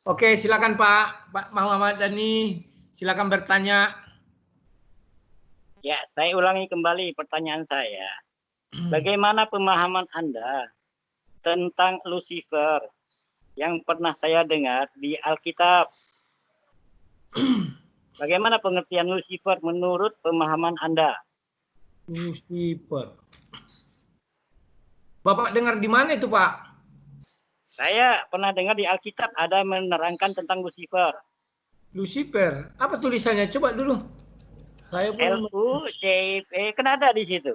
Oke, silakan Pak Muhammad Dhani, silakan bertanya. Ya, saya ulangi kembali pertanyaan saya. Bagaimana pemahaman Anda tentang Lucifer yang pernah saya dengar di Alkitab? Bagaimana pengertian Lucifer menurut pemahaman Anda? Lucifer. Bapak dengar di mana itu, Pak? Saya pernah dengar di Alkitab ada menerangkan tentang Lucifer. Lucifer. Apa tulisannya? Coba dulu. Saya pun L-U-C-I-P, kan ada di situ.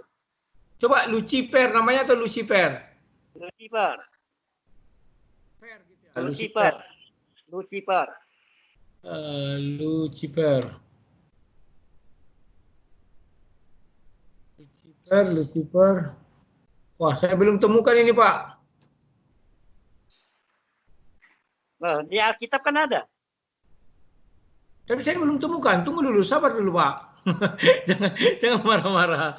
Coba Lucifer namanya atau Lucifer? Lucifer. Lucifer. Lucifer. Lucifer. Lucifer. Wah, saya belum temukan ini, Pak. Di Alkitab kan ada. Tapi saya belum temukan. Tunggu dulu, sabar dulu, Pak. jangan marah-marah.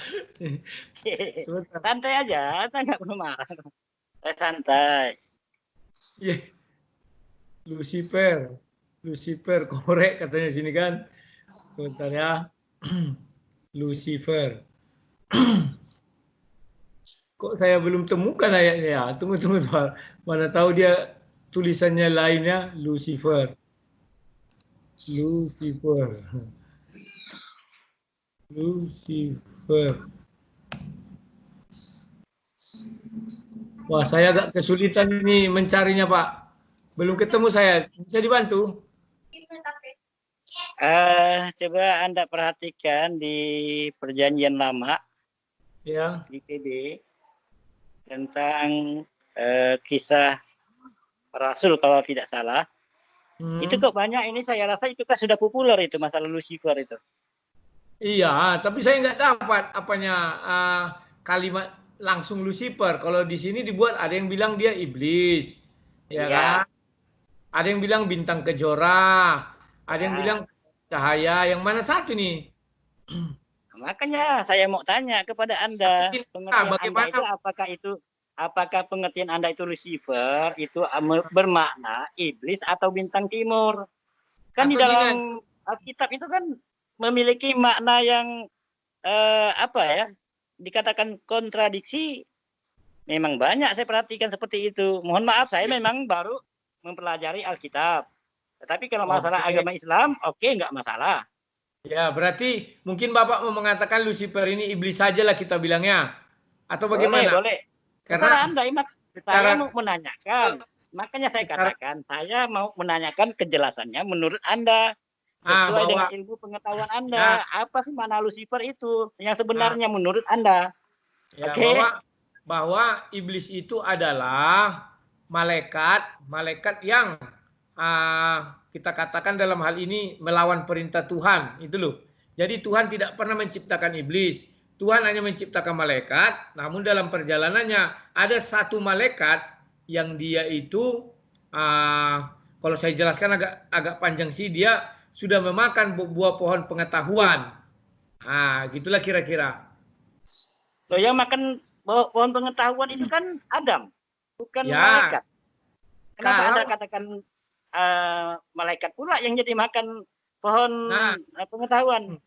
Santai aja, saya nggak perlu marah. Saya santai. Yeah. Lucifer, korek katanya sini kan. Sebentar ya. Lucifer. Kok saya belum temukan ayatnya ya? Tunggu, Pak. Mana tahu dia tulisannya lainnya Lucifer. Wah, saya agak kesulitan ini mencarinya, Pak. Belum ketemu saya. Bisa dibantu? Coba Anda perhatikan di Perjanjian Lama, ya, di PB, tentang kisah Rasul kalau tidak salah. Itu kok banyak, ini saya rasa itu kan sudah populer itu masalah Lucifer itu. Iya, tapi saya nggak dapat apanya kalimat langsung Lucifer. Kalau di sini dibuat ada yang bilang dia iblis, ya kan? Ada yang bilang bintang kejora, ada yang bilang cahaya. Yang mana satu nih? Makanya saya mau tanya kepada Anda, pengertian bagaimana? Anda itu apakah pengertian Anda itu Lucifer itu bermakna iblis atau bintang timur? Kan di dalam Alkitab itu kan memiliki makna yang dikatakan kontradiksi. Memang banyak saya perhatikan seperti itu. Mohon maaf, saya memang baru mempelajari Alkitab. Tetapi kalau masalah agama Islam, oke, nggak masalah. Ya, berarti mungkin Bapak mau mengatakan Lucifer ini iblis sajalah kita bilangnya. Atau bagaimana? Boleh. Karena Anda, saya mau menanyakan. Makanya saya katakan, saya mau menanyakan kejelasannya menurut Anda. Sesuai dengan ilmu pengetahuan Anda. Apa sih mana Lucifer itu? Yang sebenarnya menurut Anda. Ya, bahwa iblis itu adalah malaikat yang kita katakan dalam hal ini melawan perintah Tuhan, itu loh. Jadi Tuhan tidak pernah menciptakan iblis. Tuhan hanya menciptakan malaikat, namun dalam perjalanannya ada satu malaikat yang dia itu kalau saya jelaskan agak panjang sih, dia sudah memakan buah pohon pengetahuan. Gitulah kira-kira. Loh, yang makan pohon pengetahuan itu kan Adam, bukan malaikat. Kenapa Anda katakan malaikat pula yang jadi makan pohon pengetahuan?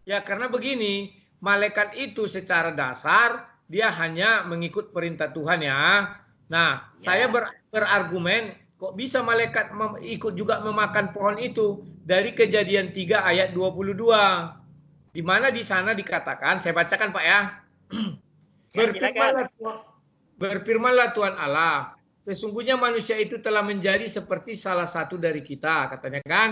Ya, karena begini, malaikat itu secara dasar dia hanya mengikut perintah Tuhan ya. Nah, saya berargumen kok bisa malaikat ikut juga memakan pohon itu dari Kejadian 3 ayat 22. Di mana di sana dikatakan, saya bacakan Pak ya. Berfirmanlah Tuhan Allah, sesungguhnya manusia itu telah menjadi seperti salah satu dari kita, katanya kan.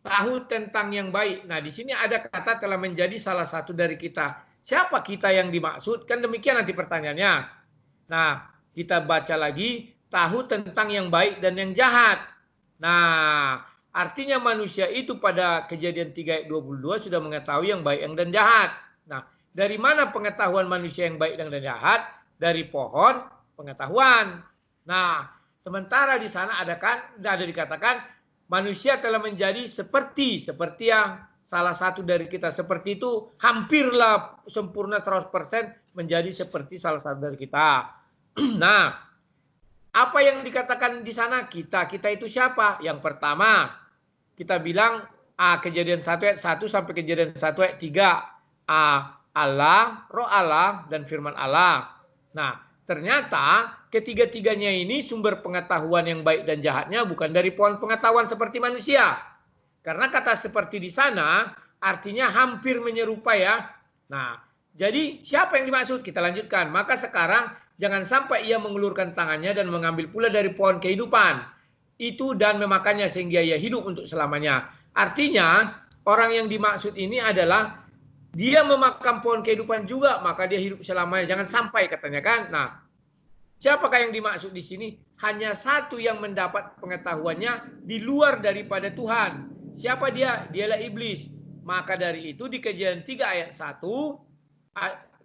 Tahu tentang yang baik. Nah, di sini ada kata telah menjadi salah satu dari kita. Siapa kita yang dimaksud? Kan demikian nanti pertanyaannya. Nah, kita baca lagi, tahu tentang yang baik dan yang jahat. Nah, artinya manusia itu pada Kejadian 3 ayat 22 sudah mengetahui yang baik dan jahat. Nah, dari mana pengetahuan manusia yang baik dan jahat? Dari pohon pengetahuan. Nah, sementara di sana ada dikatakan manusia telah menjadi seperti yang salah satu dari kita, seperti itu hampirlah sempurna 100% menjadi seperti salah satu dari kita. Nah, Apa yang dikatakan di sana kita itu siapa? Yang pertama, kita bilang Kejadian 1 ayat 1 sampai Kejadian 1 ayat 3. Allah, Roh Allah, dan firman Allah. Nah, ternyata ketiga-tiganya ini sumber pengetahuan yang baik dan jahatnya bukan dari pohon pengetahuan seperti manusia. Karena kata seperti di sana artinya hampir menyerupai ya. Nah, jadi siapa yang dimaksud? Kita lanjutkan. Maka sekarang jangan sampai ia mengulurkan tangannya dan mengambil pula dari pohon kehidupan itu dan memakannya sehingga ia hidup untuk selamanya. Artinya orang yang dimaksud ini adalah dia memakan pohon kehidupan juga, maka dia hidup selamanya. Jangan sampai katanya kan. Nah, siapakah yang dimaksud di sini? Hanya satu yang mendapat pengetahuannya di luar daripada Tuhan. Siapa dia? Dialah iblis. Maka dari itu di Kejadian 3 ayat 1,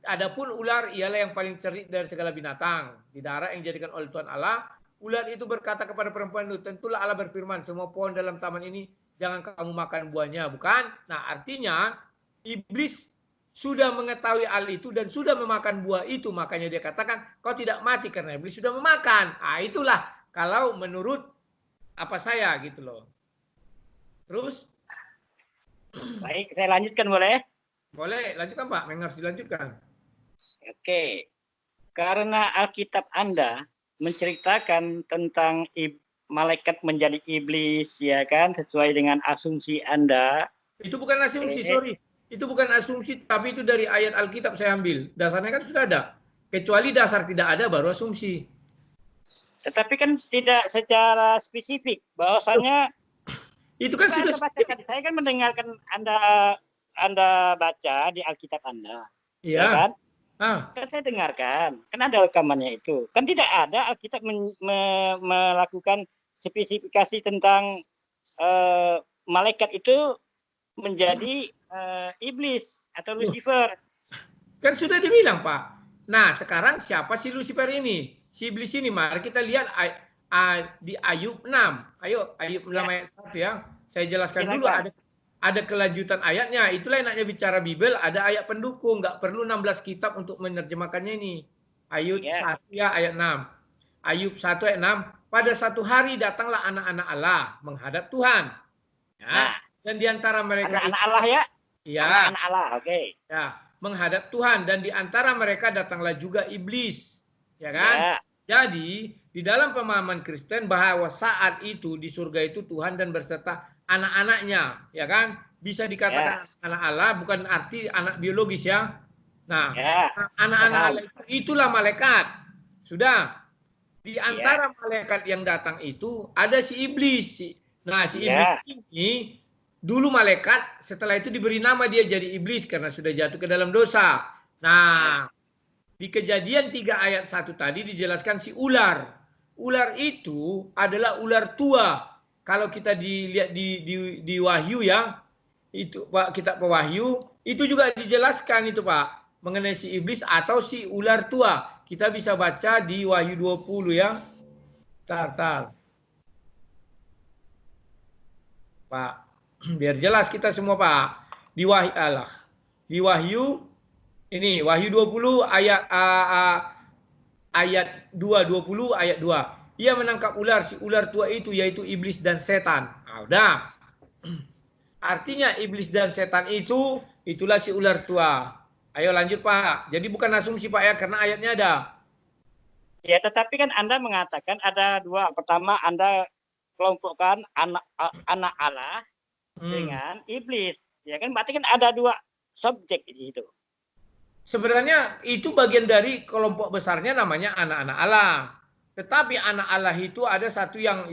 adapun ular ialah yang paling cerdik dari segala binatang di darat yang dijadikan oleh Tuhan Allah. Ular itu berkata kepada perempuan itu, tentulah Allah berfirman, semua pohon dalam taman ini jangan kamu makan buahnya, bukan? Nah, artinya iblis sudah mengetahui hal itu dan sudah memakan buah itu, makanya dia katakan kau tidak mati karena iblis sudah memakan. Ah, itulah kalau menurut apa saya gitu loh. Terus? Baik, saya lanjutkan boleh? Boleh, lanjutkan Pak, yang harus dilanjutkan. Oke, karena Alkitab Anda menceritakan tentang malaikat menjadi iblis, ya kan, sesuai dengan asumsi Anda. Itu bukan asumsi, sorry. Itu bukan asumsi, tapi itu dari ayat Alkitab saya ambil. Dasarnya kan sudah ada. Kecuali dasar tidak ada, baru asumsi. Tetapi kan tidak secara spesifik, bahwasanya itu kan sudah baca, saya kan mendengarkan Anda baca di Alkitab Anda. Iya. Ya kan? Kan saya dengarkan, kan ada rekamannya itu. Kan tidak ada Alkitab melakukan spesifikasi tentang malaikat itu menjadi iblis atau Lucifer. Kan sudah dibilang Pak. Nah sekarang siapa si Lucifer ini? Si iblis ini, mari kita lihat di Ayub 6. Ayo Ayub 6 ayat 1 ya. Saya jelaskan dulu, ada kelanjutan ayatnya. Itulah enaknya bicara Bible, ada ayat pendukung. Nggak perlu 16 kitab untuk menerjemahkannya ini. Ayub 1 ya ayat 6. Ayub 1 ayat 6. Pada satu hari datanglah anak-anak Allah menghadap Tuhan. Ya. Dan di antara mereka anak-anak Allah ya. Ya. Anak-anak Allah, oke. Ya, menghadap Tuhan, dan di antara mereka datanglah juga iblis. Ya kan? Ya. Jadi, di dalam pemahaman Kristen bahwa saat itu di surga itu Tuhan dan berserta anak-anaknya, ya kan? Bisa dikatakan anak Allah, bukan arti anak biologis ya. Nah, anak-anak Allah itulah malaikat. Sudah. Di antara malaikat yang datang itu ada si iblis. Nah, si iblis ini dulu malaikat, setelah itu diberi nama dia jadi iblis karena sudah jatuh ke dalam dosa. Nah, di Kejadian 3 ayat 1 tadi dijelaskan si ular. Ular itu adalah ular tua. Kalau kita dilihat di Wahyu ya, itu Pak, kitab Wahyu, itu juga dijelaskan itu Pak, mengenai si iblis atau si ular tua. Kita bisa baca di Wahyu 20 ya. Tar. Pak, biar jelas kita semua Pak. Di Wahyu ini Wahyu 20 ayat 20 ayat 2. Ia menangkap ular, si ular tua itu yaitu iblis dan setan. Nah, udah. Artinya iblis dan setan itu itulah si ular tua. Ayo lanjut Pak. Jadi bukan asumsi Pak ya, karena ayatnya ada. Ya, tetapi kan Anda mengatakan ada dua. Pertama Anda kelompokkan anak Allah dengan iblis. Ya kan berarti kan ada dua subjek di situ. Sebenarnya itu bagian dari kelompok besarnya namanya anak-anak Allah. Tetapi anak Allah itu ada satu yang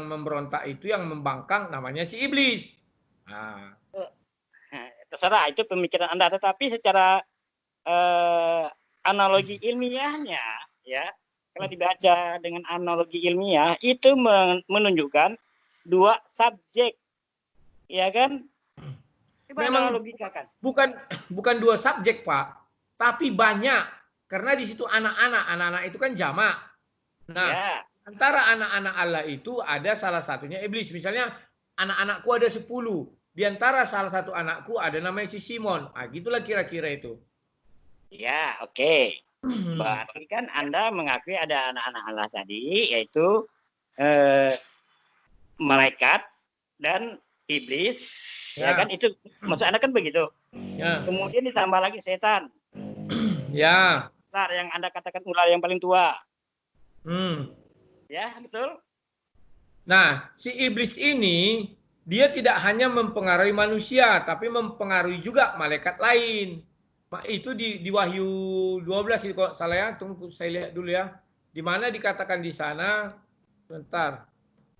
memberontak itu, yang membangkang, namanya si iblis. Nah, terserah itu pemikiran Anda, tetapi secara analogi ilmiahnya ya, kalau dibaca dengan analogi ilmiah itu menunjukkan dua subjek, ya kan? Memang logikakan. Bukan dua subjek Pak, tapi banyak, karena di situ anak-anak itu kan jamak. Nah, antara anak-anak Allah itu ada salah satunya iblis. Misalnya anak-anakku ada 10. Di antara salah satu anakku ada namanya si Simon. Nah, gitulah kira-kira itu. Ya, oke. Berarti kan Anda mengakui ada anak-anak Allah tadi, yaitu malaikat dan iblis, ya kan? Itu maksud Anda kan begitu. Ya. Kemudian ditambah lagi setan. Ya. Ular yang Anda katakan ular yang paling tua. Ya, betul. Nah, si iblis ini dia tidak hanya mempengaruhi manusia, tapi mempengaruhi juga malaikat lain. Itu di Wahyu 12 itu kalau salah ya, tunggu saya lihat dulu ya. Di mana dikatakan di sana, bentar.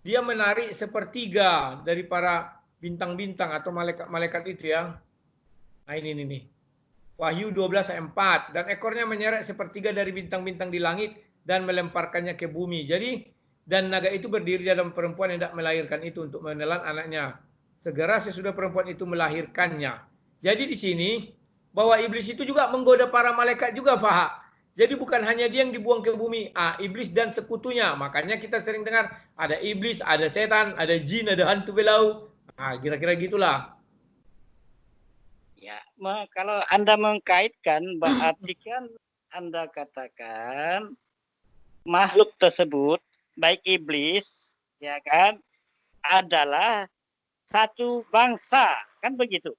Dia menarik sepertiga dari para bintang-bintang atau malaikat-malaikat itu ya. Nah ini nih. Wahyu 12 ayat 4. Dan ekornya menyeret sepertiga dari bintang-bintang di langit dan melemparkannya ke bumi. Jadi, dan naga itu berdiri dalam perempuan yang tidak melahirkan itu untuk menelan anaknya. Segera sesudah perempuan itu melahirkannya. Jadi di sini, bahwa iblis itu juga menggoda para malaikat juga, Pak. Jadi bukan hanya dia yang dibuang ke bumi, iblis dan sekutunya. Makanya kita sering dengar ada iblis, ada setan, ada jin, ada hantu belau. Kira-kira gitulah. Ya, kalau Anda mengkaitkan, berarti kan Anda katakan makhluk tersebut, baik iblis, ya kan, adalah satu bangsa, kan begitu?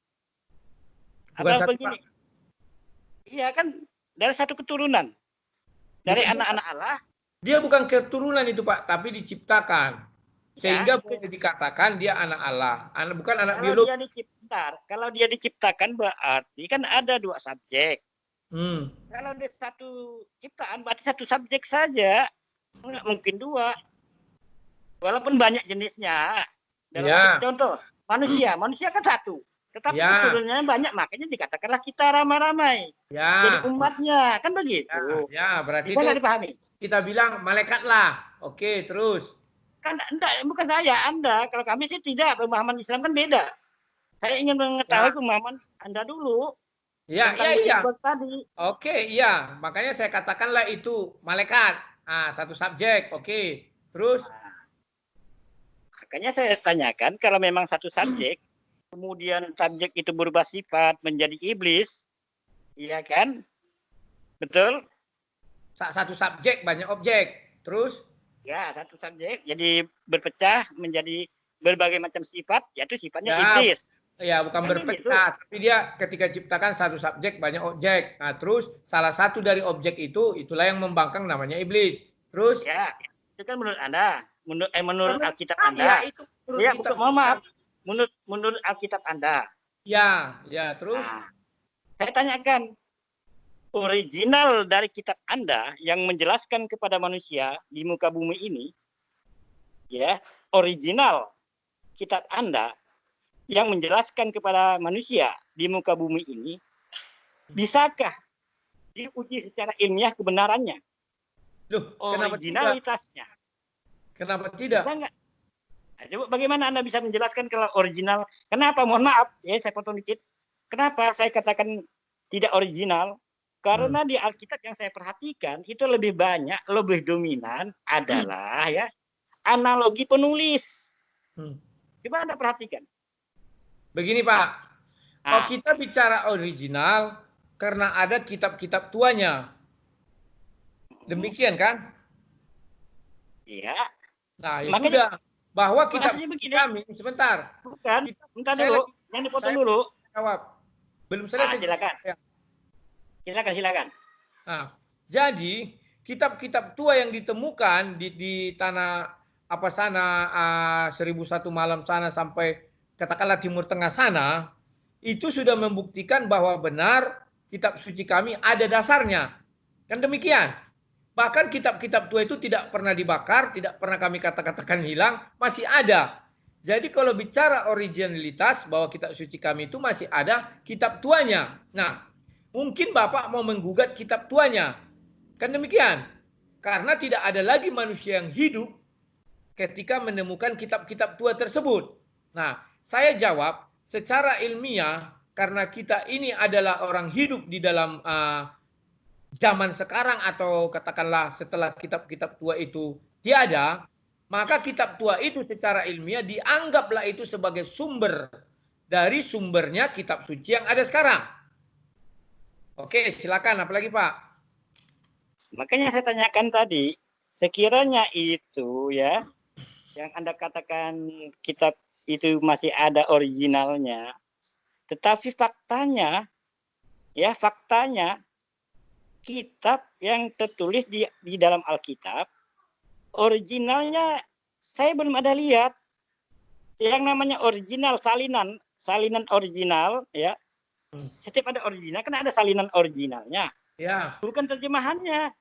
Atau begini? Iya kan, dari satu keturunan, dari anak-anak Allah. Dia bukan keturunan itu Pak, tapi diciptakan. Sehingga boleh dikatakan dia anak Allah, bukan anak biologis. Kalau dia diciptakan berarti kan ada dua subjek. Kalau dia satu ciptaan berarti satu subjek saja, nggak mungkin dua. Walaupun banyak jenisnya. Dalam contoh manusia kan satu, tetapi keturunannya banyak, makanya dikatakanlah kita ramai-ramai. Jadi umatnya kan begitu. Ya, berarti itu dipahami. Kita bilang malaikat lah. Oke, terus. Kan enggak, bukan saya, Anda. Kalau kami sih tidak, pemahaman Islam kan beda. Saya ingin mengetahui pemahaman Anda dulu. Iya. Oke, iya. Makanya saya katakanlah itu malaikat. Satu subjek. Oke. Terus? Makanya saya tanyakan, kalau memang satu subjek, kemudian subjek itu berubah sifat menjadi iblis, iya kan? Betul? Satu subjek, banyak objek. Terus? Ya, satu subjek jadi berpecah menjadi berbagai macam sifat, yaitu sifatnya iblis. Ya, bukan kan berpecah, tapi dia ketika ciptakan satu subjek banyak objek. Nah, terus salah satu dari objek itu, itulah yang membangkang namanya iblis. Terus? Ya, itu kan menurut Anda, menurut Alkitab Anda. Ya, mohon maaf, menurut Alkitab Anda. Ya, terus? Saya tanyakan, original dari kitab Anda yang menjelaskan kepada manusia di muka bumi ini, ya, original kitab Anda yang menjelaskan kepada manusia di muka bumi ini, bisakah diuji secara ilmiah kebenarannya? Loh, originalitasnya. Kenapa tidak? Coba bagaimana Anda bisa menjelaskan kalau original? Kenapa? Mohon maaf, ya saya potong dikit. Kenapa saya katakan tidak original? Karena di Alkitab yang saya perhatikan itu lebih banyak, lebih dominan adalah ya analogi penulis. Coba Anda perhatikan. Begini Pak, kalau kita bicara original, karena ada kitab-kitab tuanya. Demikian kan? Iya. Nah, ya sudah. Bahwa kitab kami, sebentar. Bukan, bentar dulu. Yang dipotong dulu. Jawab. Belum selesai. Silakan. Nah, jadi kitab-kitab tua yang ditemukan di tanah apa sana 1001 malam sana sampai katakanlah Timur Tengah sana, itu sudah membuktikan bahwa benar kitab suci kami ada dasarnya. Kan demikian. Bahkan kitab-kitab tua itu tidak pernah dibakar, tidak pernah kami katakan hilang, masih ada. Jadi kalau bicara originalitas bahwa kitab suci kami itu masih ada kitab tuanya. Nah, mungkin Bapak mau menggugat kitab tuanya. Kan demikian. Karena tidak ada lagi manusia yang hidup ketika menemukan kitab-kitab tua tersebut. Nah, saya jawab secara ilmiah karena kita ini adalah orang hidup di dalam zaman sekarang atau katakanlah setelah kitab-kitab tua itu tiada, maka kitab tua itu secara ilmiah dianggaplah itu sebagai sumber dari sumbernya kitab suci yang ada sekarang. Oke, silakan. Apalagi Pak? Makanya saya tanyakan tadi, sekiranya itu ya, yang Anda katakan kitab itu masih ada originalnya, tetapi faktanya, ya faktanya, kitab yang tertulis di dalam Alkitab, originalnya saya belum ada lihat. Yang namanya original, salinan original, ya. Setiap ada original, kan ada salinan originalnya. Ya. Bukan terjemahannya.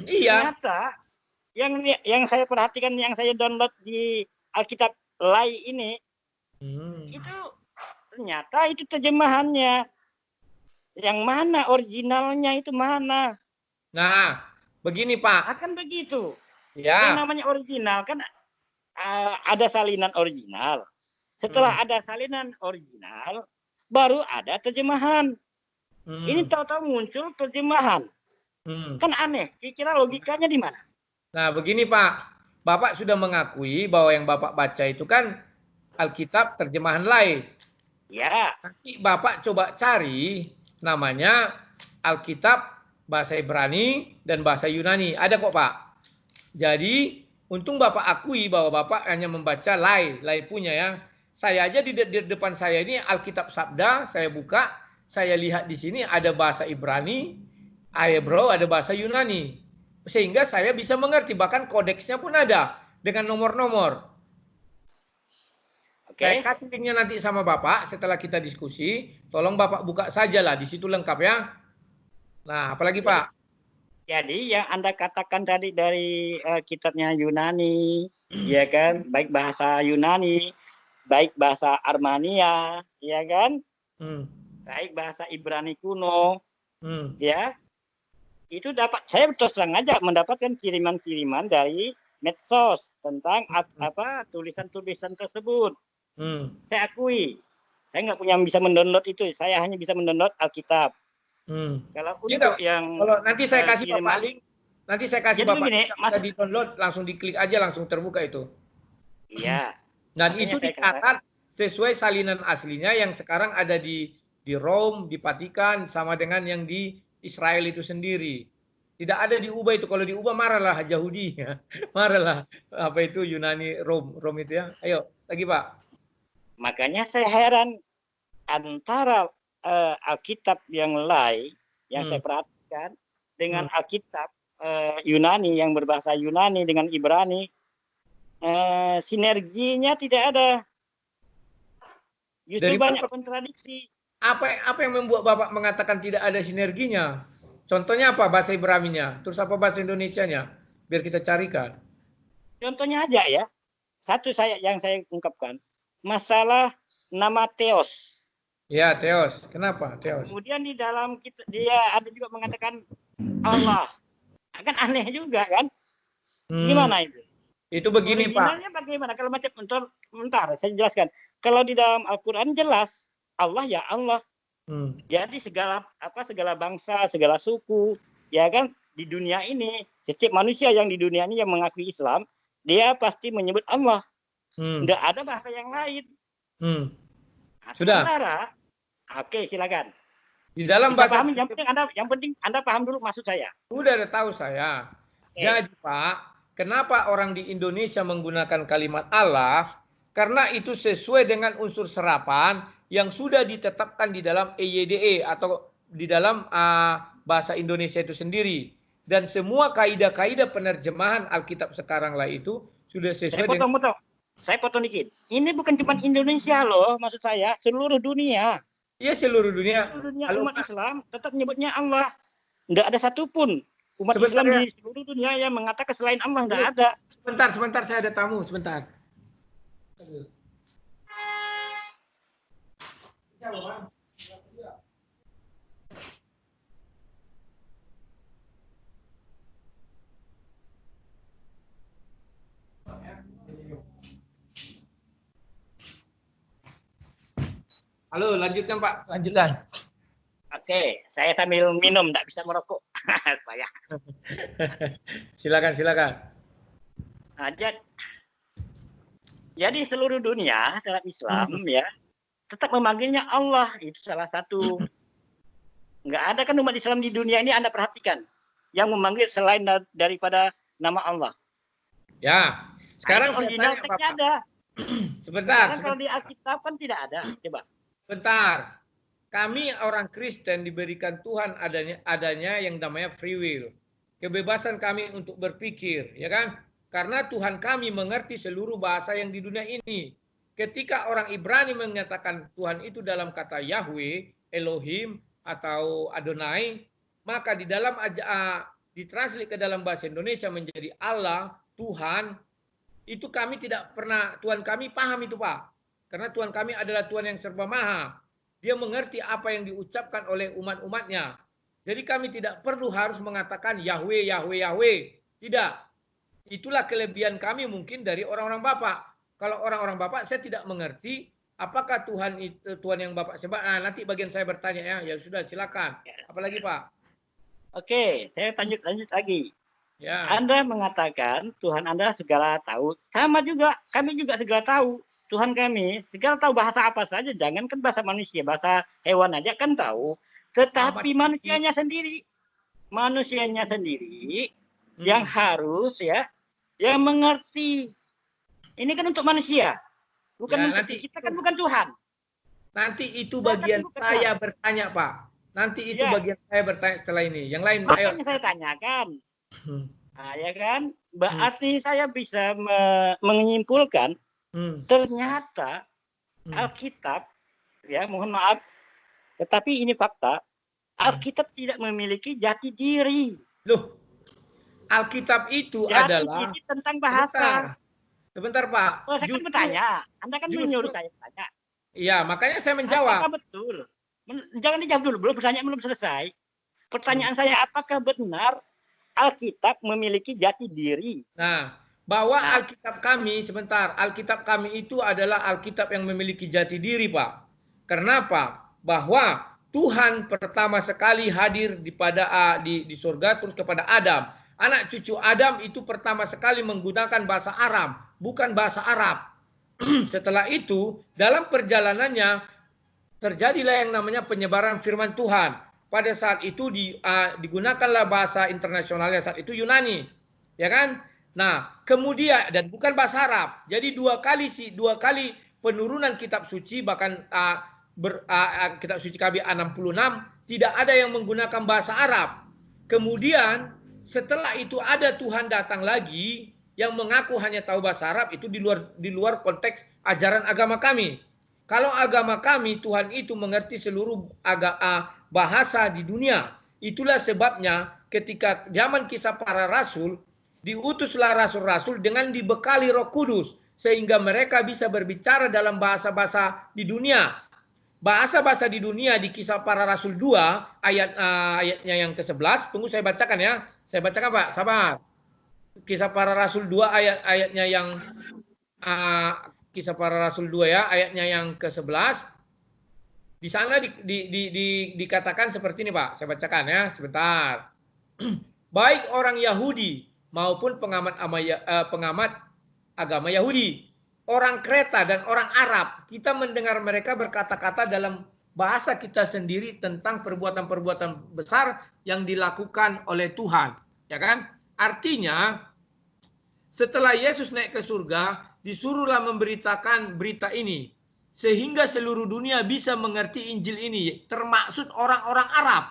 Iya. Ternyata yang saya perhatikan, yang saya download di Alkitab Lai ini, itu ternyata itu terjemahannya. Yang mana originalnya itu mana? Nah, begini Pak. Akan begitu. Ya. Yang namanya original kan ada salinan original. Setelah ada salinan original, baru ada terjemahan. Ini tahu-tahu muncul terjemahan. Kan aneh. Kira-kira logikanya di mana? Nah, begini Pak. Bapak sudah mengakui bahwa yang Bapak baca itu kan Alkitab terjemahan lain. Ya. Nanti Bapak coba cari namanya Alkitab bahasa Ibrani dan bahasa Yunani. Ada kok Pak. Jadi untung Bapak akui bahwa Bapak hanya membaca Lai punya ya. Saya aja di depan saya ini Alkitab Sabda, saya buka, saya lihat di sini ada bahasa Ibrani, Hebrew, ada bahasa Yunani. Sehingga saya bisa mengerti, bahkan kodeksnya pun ada dengan nomor-nomor. Saya kasih linknya nanti sama Bapak setelah kita diskusi. Tolong Bapak buka sajalah, di situ lengkap ya. Nah, apalagi Pak? Jadi yang Anda katakan tadi dari kitabnya Yunani, ya kan, baik bahasa Yunani, baik bahasa Armania, ya kan, baik bahasa Ibrani kuno, ya, itu dapat, saya terus terang aja mendapatkan kiriman-kiriman dari medsos tentang apa tulisan-tulisan tersebut. Saya akui, saya nggak punya bisa mendownload itu, saya hanya bisa mendownload Alkitab. Kalau untuk yang kalau nanti saya kasih Bapak link, nanti saya kasih Bapak link, bisa di download, langsung diklik aja, langsung terbuka itu. Iya. Dan itu dicatat sesuai salinan aslinya yang sekarang ada di Rome, di Vatikan, sama dengan yang di Israel itu sendiri. Tidak ada diubah itu. Kalau diubah marahlah Yahudi, ya. Marahlah apa itu Yunani Rome itu ya. Ayo lagi Pak. Makanya saya heran antara Alkitab yang lain yang saya perhatikan dengan Alkitab Yunani yang berbahasa Yunani dengan Ibrani, sinerginya tidak ada. Justru banyak kontradiksi. Apa yang membuat Bapak mengatakan tidak ada sinerginya? Contohnya apa bahasa Ibraninya? Terus apa bahasa Indonesianya? Biar kita carikan. Contohnya aja ya. Satu yang saya ungkapkan, masalah nama Theos. Ya, Theos. Kenapa Theos? Kemudian di dalam dia ada juga mengatakan Allah. Kan aneh juga kan? Gimana itu? Itu begini originalnya Pak. Bagaimana? Kalau macam bentar, saya jelaskan. Kalau di dalam Al-Quran jelas Allah ya Allah. Jadi segala bangsa, segala suku, ya kan di dunia ini, setiap manusia yang di dunia ini yang mengakui Islam, dia pasti menyebut Allah. Nggak ada bahasa yang lain. Nah, sudah. Oke, silakan. Di dalam bahasa paham, yang penting Anda paham dulu maksud saya. Udah tahu saya. Jadi Pak, kenapa orang di Indonesia menggunakan kalimat Allah? Karena itu sesuai dengan unsur serapan yang sudah ditetapkan di dalam EYDE atau di dalam bahasa Indonesia itu sendiri. Dan semua kaidah-kaidah penerjemahan Alkitab sekarang lah itu sudah sesuai dengan... Saya potong dikit. Ini bukan cuma Indonesia loh, maksud saya seluruh dunia. Iya, seluruh dunia. Seluruh dunia umat Islam tetap menyebutnya Allah. Nggak ada satupun umat Islam di seluruh dunia yang mengatakan selain Allah, nggak ada. Sebentar, saya ada tamu, sebentar. Halo, lanjutkan Pak, lanjutkan. Oke, saya sambil minum, nggak bisa merokok. Silakan. Jadi seluruh dunia dalam Islam ya tetap memanggilnya Allah, itu salah satu. Nggak ada kan umat Islam di dunia ini, Anda perhatikan. yang memanggil selain daripada nama Allah. Ya, sekarang saya original tanya teksnya Bapak. ada. Sebentar. Kalau di Alkitab kan tidak ada. Coba. Bentar. Kami orang Kristen diberikan Tuhan adanya yang namanya free will. Kebebasan kami untuk berpikir, ya kan? Karena Tuhan kami mengerti seluruh bahasa yang di dunia ini. Ketika orang Ibrani menyatakan Tuhan itu dalam kata Yahweh, Elohim, atau Adonai, maka di dalam ditranslate ke dalam bahasa Indonesia menjadi Allah, Tuhan, itu kami tidak pernah, Tuhan kami paham itu Pak. Karena Tuhan kami adalah Tuhan yang serba maha. Dia mengerti apa yang diucapkan oleh umat-umatnya. Jadi kami tidak perlu harus mengatakan Yahweh, Yahweh, Yahweh. Tidak. Itulah kelebihan kami mungkin dari orang-orang Bapak. Kalau orang-orang Bapak saya tidak mengerti apakah Tuhan itu Tuhan yang Bapak sebut. Nah, nanti bagian saya bertanya ya. Ya sudah silakan. Apalagi Pak? Oke, saya lanjut lagi. Ya. Anda mengatakan Tuhan Anda segala tahu. Sama juga, kami juga segala tahu. Tuhan kami segala tahu bahasa apa saja. Jangankan bahasa manusia, bahasa hewan aja kan tahu. Tetapi manusianya sendiri yang harus ya, yang mengerti. Ini kan untuk manusia, bukan ya, untuk nanti kita kan bukan Tuhan. Nanti itu bagian saya bertanya Pak. Nanti itu bagian saya bertanya setelah ini. Yang lain, makanya saya tanyakan. Nah, ya kan, berarti saya bisa menyimpulkan ternyata Alkitab, ya mohon maaf, tetapi ini fakta, Alkitab tidak memiliki jati diri. Loh, Alkitab itu jati adalah diri tentang bahasa. Sebentar Pak. Oh, saya kan bertanya, Anda kan menyuruh saya bertanya. Iya, makanya saya menjawab. Apakah betul? Jangan dijawab dulu, pertanyaan belum selesai. Pertanyaan saya, apakah benar Alkitab memiliki jati diri? Nah, bahwa Alkitab kami, sebentar, Alkitab kami itu adalah Alkitab yang memiliki jati diri, Pak. Kenapa? Bahwa Tuhan pertama sekali hadir di surga terus kepada Adam. Anak cucu Adam itu pertama sekali menggunakan bahasa Aram, bukan bahasa Arab. Setelah itu, dalam perjalanannya terjadilah yang namanya penyebaran firman Tuhan. Pada saat itu digunakanlah bahasa internasionalnya saat itu Yunani, ya kan? Nah, kemudian dan bukan bahasa Arab. Jadi dua kali penurunan kitab suci, bahkan kitab suci KB 66 tidak ada yang menggunakan bahasa Arab. Kemudian setelah itu ada Tuhan datang lagi yang mengaku hanya tahu bahasa Arab, itu di luar konteks ajaran agama kami. Kalau agama kami, Tuhan itu mengerti seluruh bahasa di dunia. Itulah sebabnya ketika zaman kisah para rasul, diutuslah rasul-rasul dengan dibekali Roh Kudus, sehingga mereka bisa berbicara dalam bahasa-bahasa di dunia. Bahasa-bahasa di dunia di kisah para rasul 2, ayatnya yang ke-11, tunggu saya bacakan ya. Saya bacakan Pak, sabar. Kisah para rasul 2 ayatnya yang kisah para rasul 2 ya, ayatnya yang ke-11. Di sana dikatakan seperti ini Pak, saya bacakan ya, sebentar. Baik orang Yahudi maupun pengamat agama Yahudi, orang Kreta dan orang Arab, kita mendengar mereka berkata-kata dalam bahasa kita sendiri tentang perbuatan-perbuatan besar yang dilakukan oleh Tuhan, ya kan? Artinya setelah Yesus naik ke surga, disuruhlah memberitakan berita ini sehingga seluruh dunia bisa mengerti Injil ini, termaksud orang-orang Arab,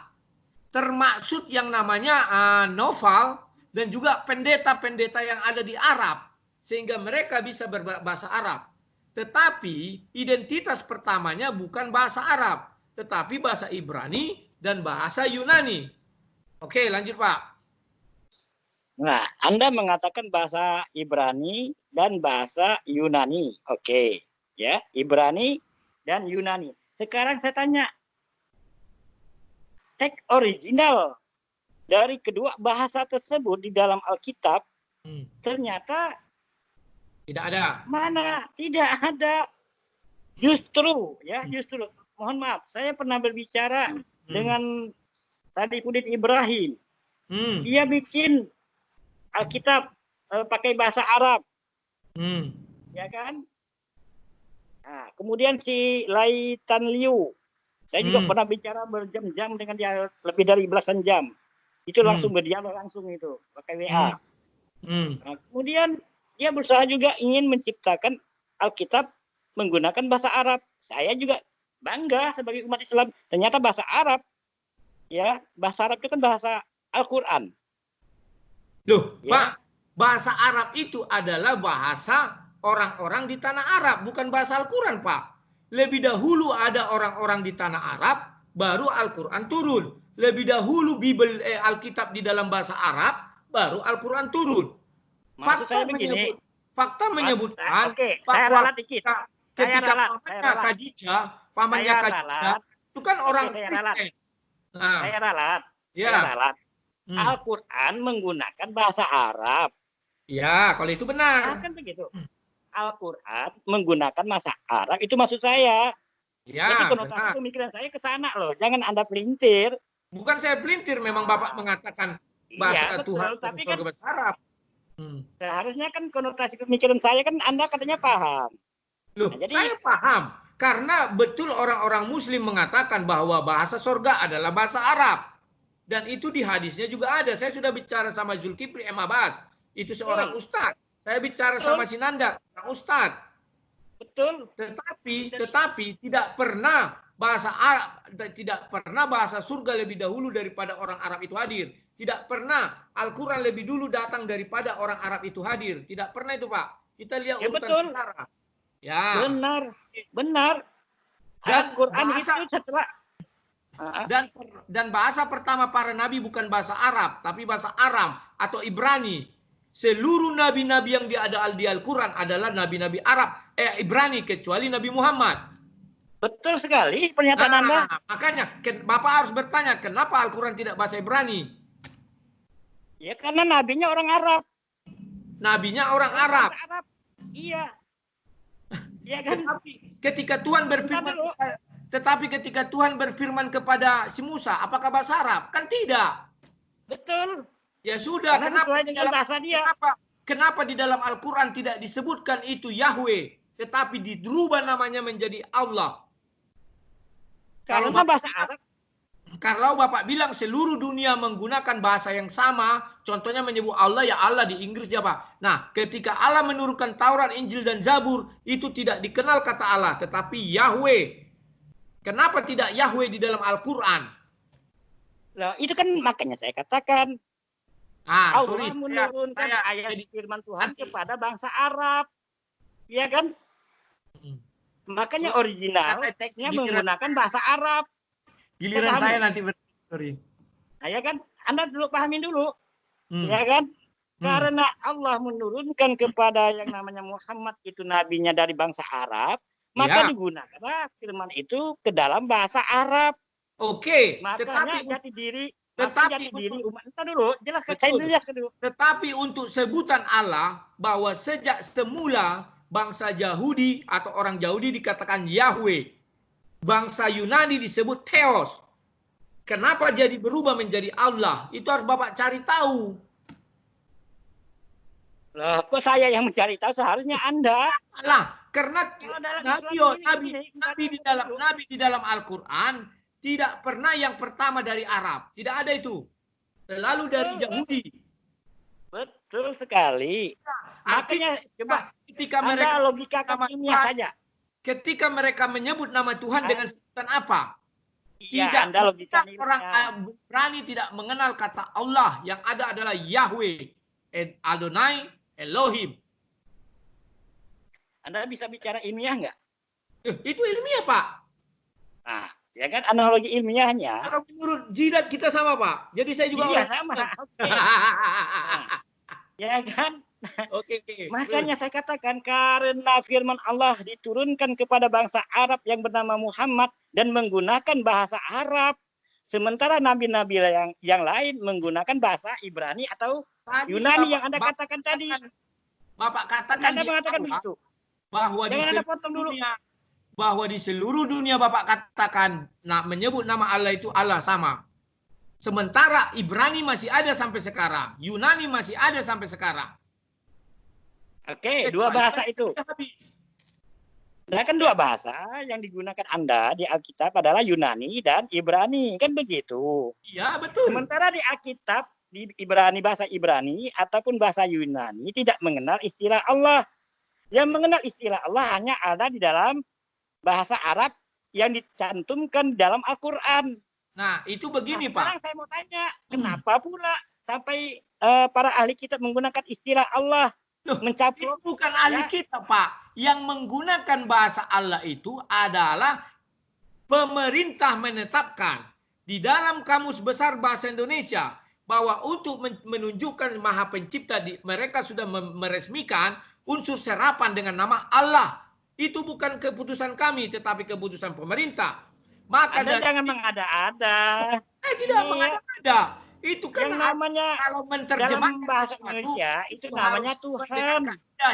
termaksud yang namanya Noval dan juga pendeta-pendeta yang ada di Arab, sehingga mereka bisa berbahasa Arab. Tetapi identitas pertamanya bukan bahasa Arab, tetapi bahasa Ibrani dan bahasa Yunani. Oke, lanjut Pak. Nah, Anda mengatakan bahasa Ibrani dan bahasa Yunani. Oke, ya, Ibrani dan Yunani. Sekarang saya tanya, teks original dari kedua bahasa tersebut di dalam Alkitab ternyata tidak ada. Mana? Tidak ada. Justru, mohon maaf, saya pernah berbicara dengan Sadiquddin Ibrahim. Dia bikin Alkitab pakai bahasa Arab, ya kan? Nah, kemudian si Lai Tan Liu, saya juga pernah bicara berjam-jam dengan dia, lebih dari belasan jam. Itu langsung berdialog langsung itu pakai WA. Nah, kemudian dia berusaha juga ingin menciptakan Alkitab menggunakan bahasa Arab. Saya juga bangga sebagai umat Islam. Ternyata bahasa Arab, ya bahasa Arab itu kan bahasa Al-Quran. Loh, ya. Pak, bahasa Arab itu adalah bahasa orang-orang di tanah Arab, bukan bahasa Al-Quran, Pak. Lebih dahulu ada orang-orang di tanah Arab, baru Al-Quran turun. Lebih dahulu Alkitab di dalam bahasa Arab, baru Al-Quran turun. Fakta menyebutkan, saya ralat dikit. Ketika pamannya Khadijah, itu kan orang Kristen. Saya ralat. Saya ralat. Al-Quran menggunakan bahasa Arab. Ya, kalau itu benar. Kan begitu. Al-Quran menggunakan bahasa Arab, itu maksud saya. Ya, jadi konotasi pemikiran saya ke sana loh. Jangan Anda pelintir. Bukan saya pelintir, memang Bapak mengatakan bahasa Tuhan tapi kan bahasa Arab. Seharusnya kan konotasi pemikiran saya kan Anda katanya paham. Loh, nah, jadi saya paham. Karena betul orang-orang Muslim mengatakan bahwa bahasa surga adalah bahasa Arab. Dan itu di hadisnya juga ada. Saya sudah bicara sama Zulkifli M. Abbas. Itu seorang ustadz. Saya bicara sama Sinanda, seorang ustadz. Betul. Tetapi tidak pernah bahasa Arab, tidak pernah bahasa surga lebih dahulu daripada orang Arab itu hadir. Tidak pernah Al-Quran lebih dulu datang daripada orang Arab itu hadir. Tidak pernah itu, Pak. Kita lihat urutan sejarah. Ya. Benar. Al-Quran itu setelah dan bahasa pertama para nabi bukan bahasa Arab, tapi bahasa Aram atau Ibrani. Seluruh nabi-nabi yang ada di Al-Quran adalah nabi-nabi Arab, Ibrani, kecuali Nabi Muhammad. Betul sekali pernyataan Anda. Makanya Bapak harus bertanya, kenapa Al-Quran tidak bahasa Ibrani? Ya karena nabinya orang Arab. Nabinya orang Arab. Iya. Ya kan? Tetapi ketika Tuhan berfirman kepada si Musa, apakah bahasa Arab? Kan tidak. Betul. Ya sudah, kenapa di dalam Al-Quran tidak disebutkan itu Yahweh, tetapi dirubah namanya menjadi Allah? Kalau bahasa Arab. Kalau Bapak bilang seluruh dunia menggunakan bahasa yang sama, contohnya menyebut Allah, ya Allah di Inggris ya Pak. Nah, ketika Allah menurunkan Taurat, Injil, dan Zabur, itu tidak dikenal kata Allah, tetapi Yahweh. Kenapa tidak Yahweh di dalam Al-Quran? Nah, itu kan makanya saya katakan. Allah menurunkan ayat firman Tuhan kepada bangsa Arab. Iya kan? Makanya original teksnya menggunakan bahasa Arab. Giliran saya nanti sorry. Nah, ya kan? Anda dulu pahamin dulu. Ya kan? Karena Allah menurunkan kepada yang namanya Muhammad itu nabinya dari bangsa Arab, maka digunakanlah firman itu ke dalam bahasa Arab. Oke, makanya jati diri umat kita dulu, jelaskan dulu. Tetapi untuk sebutan Allah bahwa sejak semula bangsa Yahudi atau orang Yahudi dikatakan Yahweh, bangsa Yunani disebut Theos. Kenapa jadi berubah menjadi Allah? Itu harus Bapak cari tahu. Loh, kok saya yang mencari tahu, seharusnya Anda. Lah, karena nabi di dalam Al-Quran tidak pernah yang pertama dari Arab. Tidak ada itu. Selalu dari Yahudi. Betul sekali. Makanya coba ketika mereka logika ilmiah saja. Ketika mereka menyebut nama Tuhan dengan sebutan apa? Tidak, orang berani tidak mengenal kata Allah. Yang ada adalah Yahweh, Adonai, Elohim. Anda bisa bicara ilmiah nggak? Itu ilmiah, Pak. Nah, ya kan analogi ilmiahnya. Kalau menurut jidat kita sama, Pak. Jadi saya juga sama. Ya kan? Oke. Makanya saya katakan karena firman Allah diturunkan kepada bangsa Arab yang bernama Muhammad dan menggunakan bahasa Arab, sementara nabi-nabi yang lain menggunakan bahasa Ibrani atau Yunani yang Anda katakan tadi. Bapak katakan Anda mengatakan begitu. Bahwa di seluruh dunia Bapak katakan menyebut nama Allah itu Allah sama. Sementara Ibrani masih ada sampai sekarang, Yunani masih ada sampai sekarang. Oke, dua bahasa itu. Nah kan dua bahasa yang digunakan Anda di Alkitab adalah Yunani dan Ibrani, kan begitu. Iya, betul. Sementara di Alkitab, di Ibrani, bahasa Ibrani ataupun bahasa Yunani tidak mengenal istilah Allah. Yang mengenal istilah Allah hanya ada di dalam bahasa Arab yang dicantumkan dalam Al-Quran. Nah, itu begini, Pak. Sekarang saya mau tanya, kenapa pula sampai para ahli kitab menggunakan istilah Allah? Loh, Mencaplok. itu bukan ahli kita, Pak. Yang menggunakan bahasa Allah itu adalah pemerintah menetapkan di dalam Kamus Besar Bahasa Indonesia bahwa untuk menunjukkan Maha Pencipta, mereka sudah meresmikan unsur serapan dengan nama Allah. Itu bukan keputusan kami, tetapi keputusan pemerintah. Maka Anda jangan mengada-ada. Tidak mengada-ada. Itu kan yang namanya kalau menerjemahkan dalam bahasa Indonesia itu namanya Tuhan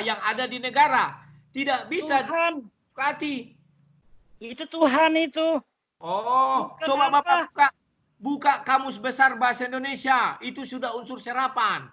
yang ada di negara. Tidak bisa Tuhan. Berarti itu Tuhan itu. Oh, bukan coba apa? Bapak buka Kamus Besar Bahasa Indonesia. Itu sudah unsur serapan.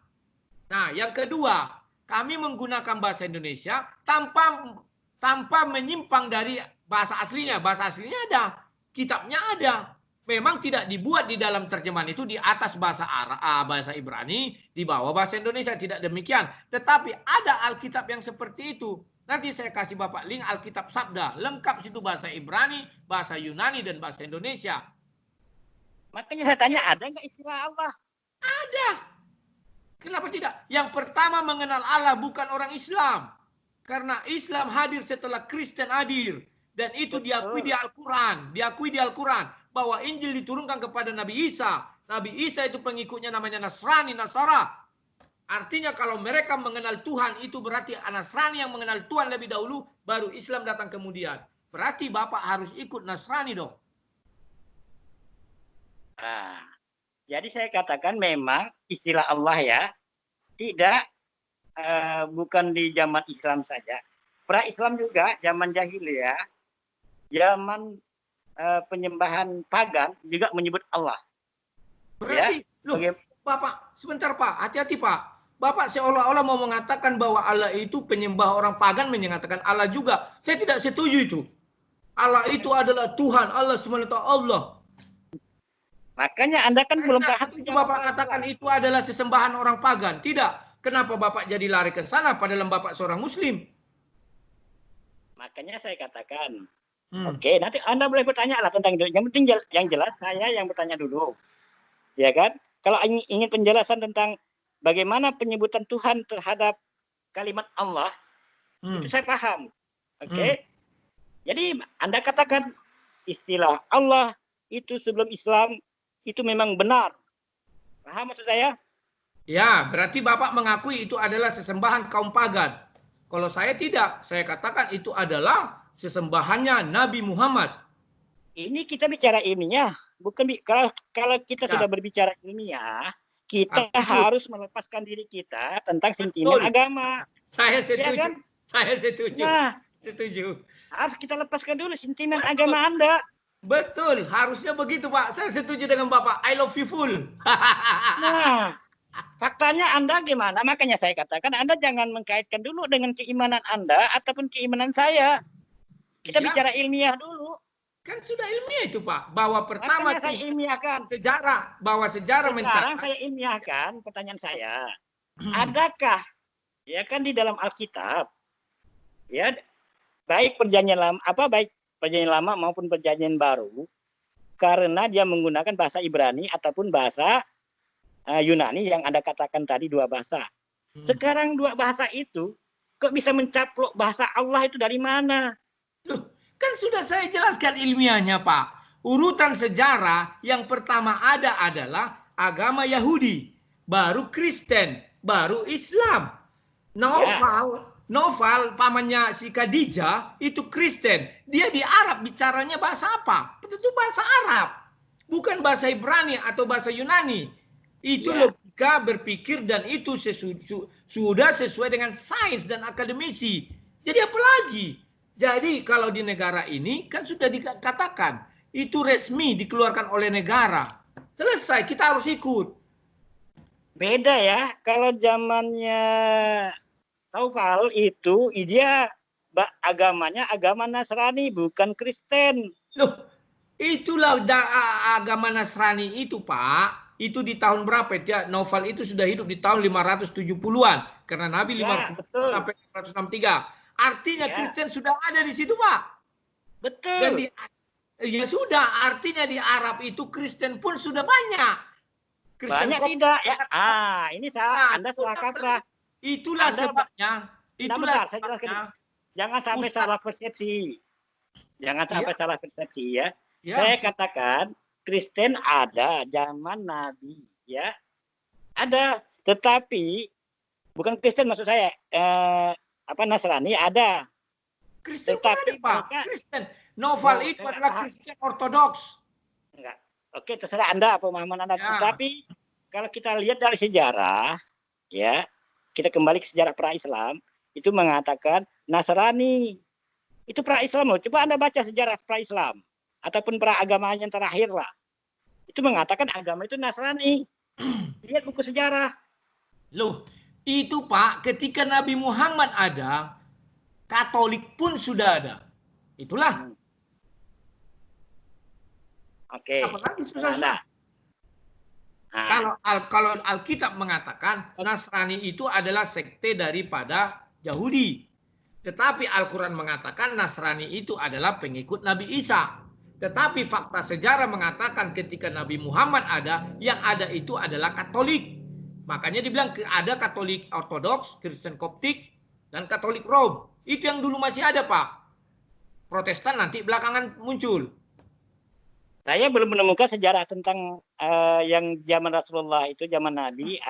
Nah, yang kedua, kami menggunakan bahasa Indonesia tanpa menyimpang dari bahasa aslinya. Bahasa aslinya ada, kitabnya ada. Memang tidak dibuat di dalam terjemahan itu di atas bahasa Arab, bahasa Ibrani, di bawah bahasa Indonesia, tidak demikian. Tetapi ada Alkitab yang seperti itu. Nanti saya kasih Bapak link Alkitab Sabda, lengkap situ bahasa Ibrani, bahasa Yunani dan bahasa Indonesia. Makanya saya tanya, ada nggak istilah Allah? Ada. Kenapa tidak? Yang pertama mengenal Allah bukan orang Islam. Karena Islam hadir setelah Kristen hadir. Dan itu diakui di Al-Quran. Diakui di Al-Quran. Bahwa Injil diturunkan kepada Nabi Isa. Nabi Isa itu pengikutnya namanya Nasrani, Nasara. Artinya kalau mereka mengenal Tuhan, itu berarti Nasrani yang mengenal Tuhan lebih dahulu, baru Islam datang kemudian. Berarti Bapak harus ikut Nasrani dong. Nah, jadi saya katakan memang istilah Allah ya, tidak bukan di zaman Islam saja. Pra-Islam juga, zaman jahiliyah, zaman penyembahan pagan juga menyebut Allah. Berarti, ya? Bapak, sebentar Pak, hati-hati Pak. Bapak seolah-olah mau mengatakan bahwa Allah itu penyembah orang pagan, mengatakan Allah juga. Saya tidak setuju itu. Allah itu adalah Tuhan, Allah SWT Allah. Makanya Anda kan belum paham. Bapak katakan itu adalah sesembahan orang pagan. Tidak. Kenapa Bapak jadi lari ke sana padahal Bapak seorang Muslim? Makanya saya katakan, oke, nanti Anda boleh bertanya lah tentang itu. Yang penting yang jelas saya yang bertanya dulu. Ya kan? Kalau ingin penjelasan tentang bagaimana penyebutan Tuhan terhadap kalimat Allah, itu saya paham. Oke? Jadi Anda katakan istilah Allah itu sebelum Islam itu memang benar. Paham maksud saya? Ya, berarti Bapak mengakui itu adalah sesembahan kaum pagan. Kalau saya tidak, saya katakan itu adalah sesembahannya Nabi Muhammad. Ini kita bicara ilmiah, bukan kalau kita sudah berbicara ilmiah, kita harus melepaskan diri kita tentang sentimen agama. Saya setuju. Ya kan? Saya setuju. Nah, setuju. Harus kita lepaskan dulu sentimen agama Anda. Betul, harusnya begitu Pak. Saya setuju dengan Bapak. I love you full. Nah, faktanya Anda gimana? Makanya saya katakan Anda jangan mengkaitkan dulu dengan keimanan Anda ataupun keimanan saya. Kita bicara ilmiah dulu. Kan sudah ilmiah itu Pak. Bahwa pertama saya ilmiahkan sejarah. Bahwa sejarah mencatat. Sekarang saya ilmiahkan pertanyaan saya. Adakah ya kan di dalam Alkitab ya baik perjanjian lama maupun perjanjian baru karena dia menggunakan bahasa Ibrani ataupun bahasa Yunani yang Anda katakan tadi dua bahasa. Sekarang dua bahasa itu kok bisa mencaplok bahasa Allah itu dari mana? Loh, kan sudah saya jelaskan ilmiahnya Pak. Urutan sejarah yang pertama ada adalah agama Yahudi, baru Kristen, baru Islam. Noval pamannya si Khadijah itu Kristen. Dia di Arab bicaranya bahasa apa? Tentu bahasa Arab. Bukan bahasa Ibrani atau bahasa Yunani. Itu logika berpikir dan itu sudah sesuai dengan sains dan akademisi. Jadi apa lagi? Jadi kalau di negara ini kan sudah dikatakan itu resmi dikeluarkan oleh negara. Selesai, kita harus ikut. Beda ya, kalau zamannya Taufal itu dia agamanya agama Nasrani, bukan Kristen. Loh, itulah agama Nasrani itu, Pak. Itu di tahun berapa ya? Novel itu sudah hidup di tahun 570-an. Karena Nabi 50 sampai 563. Artinya Kristen sudah ada di situ, Pak. Betul. Dan ya sudah, artinya di Arab itu Kristen pun sudah banyak. Kristen banyak tidak ya? Ini salah. Anda salah kaprah. Itulah sebabnya. Itulah sebabnya. Jangan sampai salah persepsi. Jangan sampai salah persepsi ya. Saya katakan Kristen ada zaman Nabi ya. Ada, tetapi bukan Kristen maksud saya. Nasrani ada. Kristen tetapi ada, Pak. Kristen. Novel itu adalah Kristen Ortodoks. Enggak. Oke, terserah Anda pemahaman Anda. Tetapi kalau kita lihat dari sejarah, ya, kita kembali ke sejarah pra-Islam, itu mengatakan Nasrani. Itu pra-Islam loh. Coba Anda baca sejarah pra-Islam ataupun pra-agama yang terakhir lah. Itu mengatakan agama itu Nasrani. Lihat buku sejarah. Loh, itu Pak, ketika Nabi Muhammad ada, Katolik pun sudah ada. Itulah. Oke. Apalagi susah-susah. Kalau Alkitab mengatakan Nasrani itu adalah sekte daripada Yahudi. Tetapi Al-Quran mengatakan Nasrani itu adalah pengikut Nabi Isa. Tetapi fakta sejarah mengatakan ketika Nabi Muhammad ada, yang ada itu adalah Katolik. Makanya dibilang ada Katolik Ortodoks, Kristen Koptik, dan Katolik Rom. Itu yang dulu masih ada, Pak. Protestan nanti belakangan muncul. Saya belum menemukan sejarah tentang yang zaman Rasulullah itu, zaman Nabi.